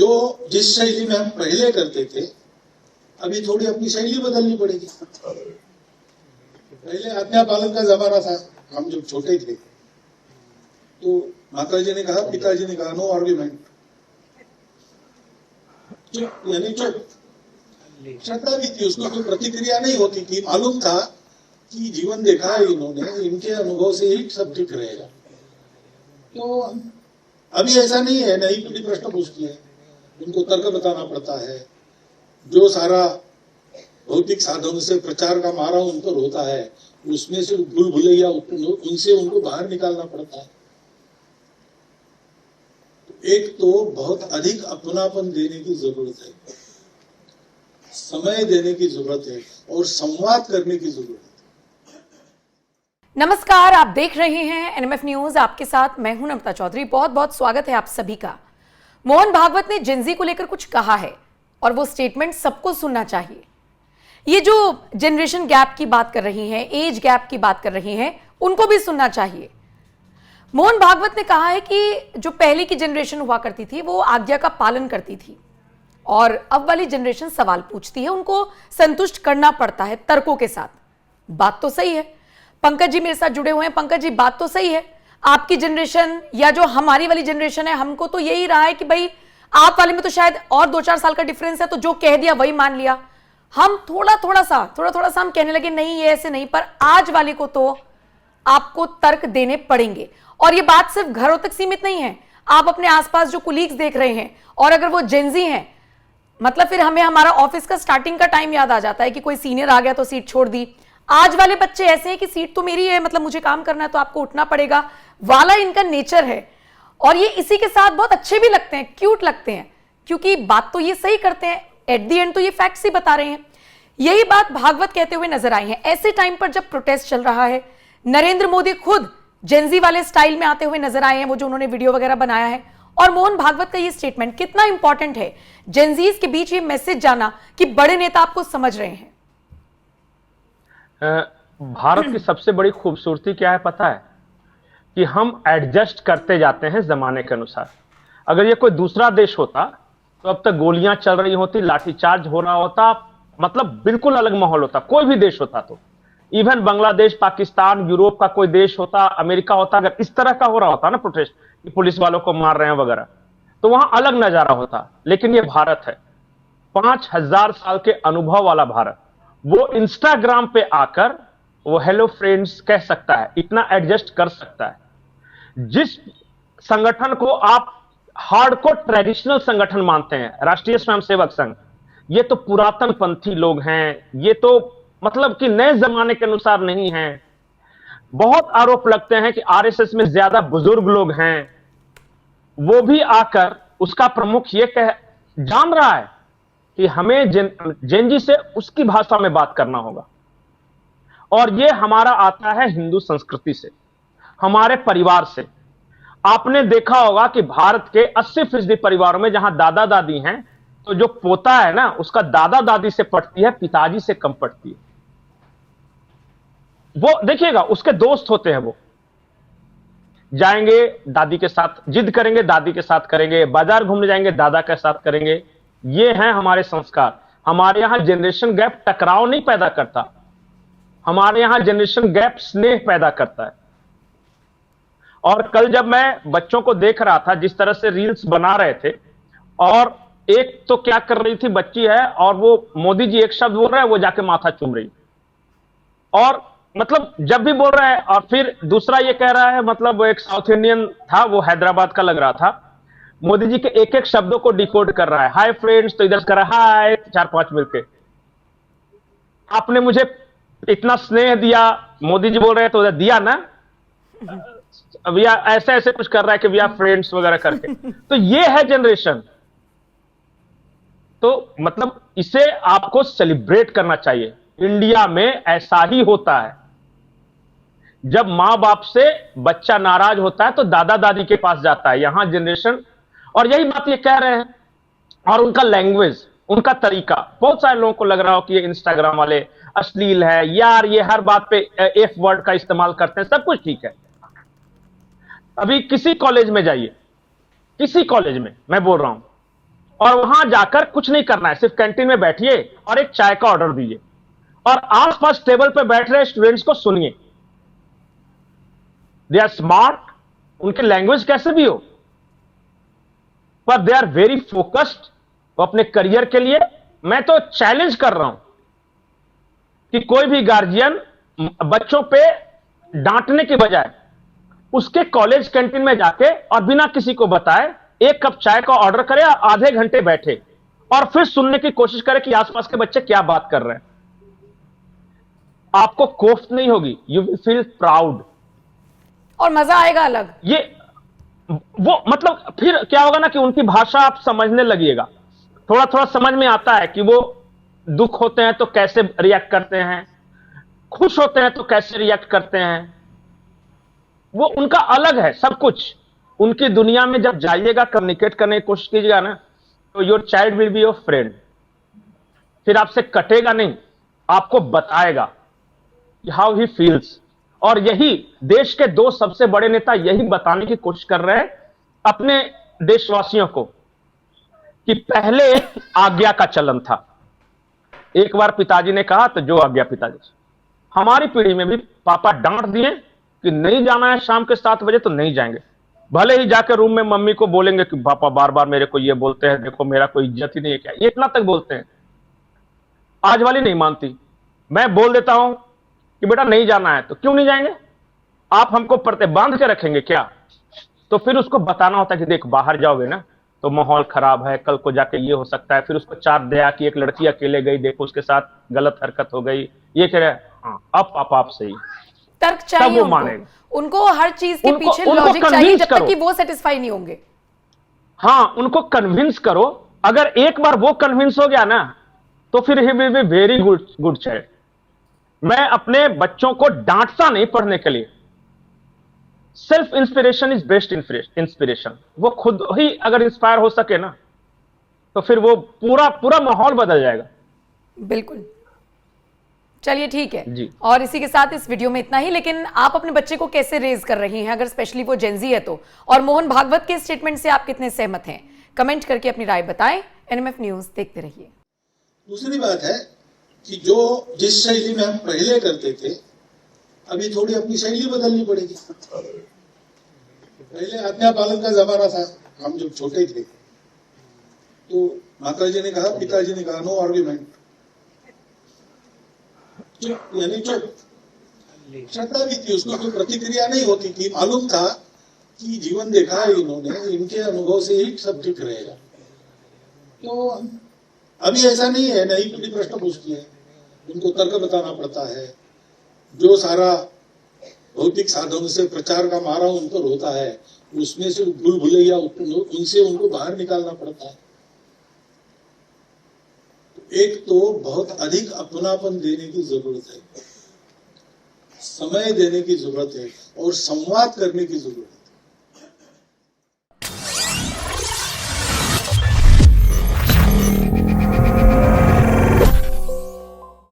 जो जिस शैली में हम पहले करते थे, अभी थोड़ी अपनी शैली बदलनी पड़ेगी। पहले आज्ञा पालन का जमाना था, हम जब छोटे थे तो माताजी ने कहा, पिताजी ने कहा, नो आर्ग्यूमेंट, चुप यानी चुप। श्रद्धा भी थी, उसको कोई प्रतिक्रिया नहीं होती थी, मालूम था कि जीवन देखा है इन्होंने, इनके अनुभव से ही सब ठीक रहेगा। तो अभी ऐसा नहीं है, नई पीढ़ी प्रश्न पूछती है, उनको तर्क बताना पड़ता है, जो सारा भौतिक साधनों से प्रचार का मारा उन पर होता है, उसमें से भूल भुलैया उनसे उनको बाहर निकालना पड़ता है। एक तो बहुत अधिक अपनापन देने की जरूरत है, समय देने की जरूरत है और संवाद करने की जरूरत है। नमस्कार, आप देख रहे हैं एनएमएफ न्यूज, आपके साथ मैं हूं नम्रता चौधरी। बहुत बहुत स्वागत है आप सभी का। मोहन भागवत ने जेनजी को लेकर कुछ कहा है और वो स्टेटमेंट सबको सुनना चाहिए। ये जो जनरेशन गैप की बात कर रही हैं, एज गैप की बात कर रही हैं, उनको भी सुनना चाहिए। मोहन भागवत ने कहा है कि जो पहले की जनरेशन हुआ करती थी वो आज्ञा का पालन करती थी और अब वाली जनरेशन सवाल पूछती है, उनको संतुष्ट करना पड़ता है तर्कों के साथ। बात तो सही है। पंकज जी मेरे साथ जुड़े हुए हैं। पंकज जी, बात तो सही है। आपकी जनरेशन या जो हमारी वाली जनरेशन है, हमको तो यही रहा है कि भाई आप वाले में तो शायद और 2-4 साल का डिफरेंस है, तो जो कह दिया वही मान लिया। हम थोड़ा सा हम कहने लगे नहीं ये ऐसे नहीं, पर आज वाले को तो आपको तर्क देने पड़ेंगे। और ये बात सिर्फ घरों तक सीमित नहीं है, आप अपने आसपास जो कुलीग्स देख रहे हैं और अगर वो जेनजी हैं, मतलब फिर हमें हमारा ऑफिस का स्टार्टिंग का टाइम याद आ जाता है कि कोई सीनियर आ गया तो सीट छोड़ दी। आज वाले बच्चे ऐसे हैं कि सीट तो मेरी है, मतलब मुझे काम करना है तो आपको उठना पड़ेगा वाला इनका नेचर है। और ये इसी के साथ बहुत अच्छे भी लगते हैं, क्यूट लगते हैं, क्योंकि बात तो ये सही करते हैं। एट दी एंड तो ये फैक्ट्स ही बता रहे हैं। यही बात भागवत कहते हुए नजर आई है ऐसे टाइम पर जब प्रोटेस्ट चल रहा है। नरेंद्र मोदी खुद जेनजी वाले स्टाइल में आते हुए नजर आए हैं, वो जो उन्होंने वीडियो वगैरह बनाया है। और मोहन भागवत का ये स्टेटमेंट कितना इंपॉर्टेंट है जेनजीज के बीच ये मैसेज जाना कि बड़े नेता आपको समझ रहे हैं। भारत की सबसे बड़ी खूबसूरती क्या है पता है? कि हम एडजस्ट करते जाते हैं जमाने के अनुसार। अगर ये कोई दूसरा देश होता तो अब तक गोलियां चल रही होती, लाठीचार्ज हो रहा होता, मतलब बिल्कुल अलग माहौल होता। कोई भी देश होता तो, इवन बांग्लादेश, पाकिस्तान, यूरोप का कोई देश होता, अमेरिका होता, अगर इस तरह का हो रहा होता ना प्रोटेस्ट कि पुलिस वालों को मार रहे हैं वगैरह, तो वहां अलग नजारा होता। लेकिन ये भारत है, 5000 साल के अनुभव वाला भारत। वो इंस्टाग्राम पे आकर वो हेलो फ्रेंड्स कह सकता है, इतना एडजस्ट कर सकता है। जिस संगठन को आप हार्डकोर ट्रेडिशनल संगठन मानते हैं, राष्ट्रीय स्वयंसेवक संघ, ये तो पुरातन पंथी लोग हैं, ये तो मतलब कि नए जमाने के अनुसार नहीं हैं। बहुत आरोप लगते हैं कि आरएसएस में ज्यादा बुजुर्ग लोग हैं। वो भी आकर उसका प्रमुख ये जान रहा है कि हमें जेनजी से उसकी भाषा में बात करना होगा। और ये हमारा आता है हिंदू संस्कृति से, हमारे परिवार से। आपने देखा होगा कि भारत के 80% परिवारों में जहां दादा दादी हैं, तो जो पोता है ना, उसका दादा दादी से पटती है, पिताजी से कम पटती है। वो देखिएगा, उसके दोस्त होते हैं, वो जाएंगे दादी के साथ, जिद करेंगे दादी के साथ करेंगे, बाजार घूमने जाएंगे दादा के साथ करेंगे। ये हैं हमारे संस्कार। हमारे यहां जनरेशन गैप टकराव नहीं पैदा करता, हमारे यहां जनरेशन गैप स्नेह पैदा करता है। और कल जब मैं बच्चों को देख रहा था जिस तरह से रील्स बना रहे थे, और एक तो क्या कर रही थी, बच्ची है, और वो मोदी जी एक शब्द बोल रहे हैं, वो जाके माथा चूम रही, और मतलब जब भी बोल रहा है, और फिर दूसरा ये कह रहा है, मतलब वो एक साउथ इंडियन था, वो हैदराबाद का लग रहा था, मोदी जी के एक एक शब्दों को डिकोड कर रहा है। हाय फ्रेंड्स, तो इधर कर रहा है हाय, 4-5 मिलके। आपने मुझे इतना स्नेह दिया, मोदी जी बोल रहे हैं, तो दिया ना, अभी ऐसे ऐसे कुछ कर रहा है कि वी आर फ्रेंड्स वगैरह करके। तो ये है जनरेशन। तो मतलब इसे आपको सेलिब्रेट करना चाहिए। इंडिया में ऐसा ही होता है, जब मां बाप से बच्चा नाराज होता है तो दादा दादी के पास जाता है। यहां जनरेशन, और यही बात ये कह रहे हैं, और उनका लैंग्वेज, उनका तरीका, बहुत सारे लोगों को लग रहा हो कि ये इंस्टाग्राम वाले अश्लील है यार, ये हर बात पे एफ वर्ड का इस्तेमाल करते हैं। सब कुछ ठीक है। अभी किसी कॉलेज में जाइए, किसी कॉलेज में मैं बोल रहा हूं, और वहां जाकर कुछ नहीं करना है, सिर्फ कैंटीन में बैठिए और एक चाय का ऑर्डर दीजिए और आसपास टेबल पे बैठ रहे स्टूडेंट्स को सुनिए। दे आर स्मार्ट, उनकी लैंग्वेज कैसे भी हो, पर दे आर वेरी फोकस्ड अपने करियर के लिए। मैं तो चैलेंज कर रहा हूं कि कोई भी गार्जियन बच्चों पे डांटने के बजाय उसके कॉलेज कैंटीन में जाके और बिना किसी को बताए एक कप चाय का ऑर्डर करे और आधे घंटे बैठे और फिर सुनने की कोशिश करे कि आसपास के बच्चे क्या बात कर रहे हैं। आपको कोफ्त नहीं होगी, यू विल फील प्राउड और मजा आएगा अलग। ये वो मतलब फिर क्या होगा ना कि उनकी भाषा आप समझने लगिएगा, थोड़ा थोड़ा समझ में आता है कि वो दुख होते हैं तो कैसे रिएक्ट करते हैं, खुश होते हैं तो कैसे रिएक्ट करते हैं। वो उनका अलग है सब कुछ। उनकी दुनिया में जब जाइएगा, कम्युनिकेट करने की कोशिश कीजिएगा ना, तो your child will be your friend. फिर आपसे कटेगा नहीं, आपको बताएगा हाउ ही फील्स। और यही देश के दो सबसे बड़े नेता यही बताने की कोशिश कर रहे हैं अपने देशवासियों को कि पहले आज्ञा का चलन था। एक बार पिताजी ने कहा तो जो आज्ञा पिताजी। हमारी पीढ़ी में भी पापा डांट दिए कि नहीं जाना है शाम के 7 बजे तो नहीं जाएंगे, भले ही जाकर रूम में मम्मी को बोलेंगे कि पापा बार बार मेरे को ये बोलते हैं, देखो मेरा कोई इज्जत ही नहीं है क्या, ये इतना तक बोलते हैं। आज वाली नहीं मानती। मैं बोल देता हूं कि बेटा नहीं जाना है तो क्यों नहीं जाएंगे, आप हमको पड़ते बांध के रखेंगे क्या? तो फिर उसको बताना होता है कि देख बाहर जाओगे ना तो माहौल खराब है, कल को जाके ये हो सकता है। फिर उसको चार दया कि एक लड़की अकेले गई, देखो उसके साथ गलत हरकत हो गई, ये कह रहे हाँ अब आप सही। तर्क चाहिए उनको हर चीज के पीछे लॉजिक चाहिए जब तक कि वो सेटिस्फाई नहीं होंगे। हाँ, उनको कन्विंस करो। अगर एक बार वो कन्विंस हो गया ना तो फिर he will be very good child. मैं अपने बच्चों को डांटता नहीं पढ़ने के लिए। Self inspiration is best inspiration. वो खुद ही अगर इंस्पायर हो सके ना तो फिर वो पूरा माहौल बदल जाएगा। बिल्कुल, चलिए ठीक है जी। और इसी के साथ इस वीडियो में इतना ही। लेकिन आप अपने बच्चे को कैसे रेज कर रही हैं, अगर स्पेशली वो जेनजी है तो, और मोहन भागवत के स्टेटमेंट से आप कितने सहमत हैं, कमेंट करके अपनी राय बताएं। एनएमएफ न्यूज देखते रहिए। दूसरी बात है कि जो जिस शैली में हम पहले करते थे अभी थोड़ी अपनी शैली बदलनी पड़ेगी। पहले आज्ञा पालन का जमाना था, हम जब छोटे थे तो माताजी ने कहा, पिताजी ने कहा, नो आर्ग्यूमेंट, चुप यानी चुप। श्रद्धा भी थी, उसको कोई प्रतिक्रिया नहीं होती थी। मालूम था कि जीवन देखा है इन्होंने, इनके अनुभव से ही सब ठीक रहेगा। तो अभी ऐसा नहीं है, नई पीढ़ी प्रश्न पूछती है, उनको तर्क बताना पड़ता है। जो सारा भौतिक साधन से प्रचार का मारा उन पर होता है, उसमें से भूल भुलैया उनसे उनको बाहर निकालना पड़ता है। एक तो बहुत अधिक अपनापन देने की जरूरत है, समय देने की जरूरत है और संवाद करने की जरूरत है।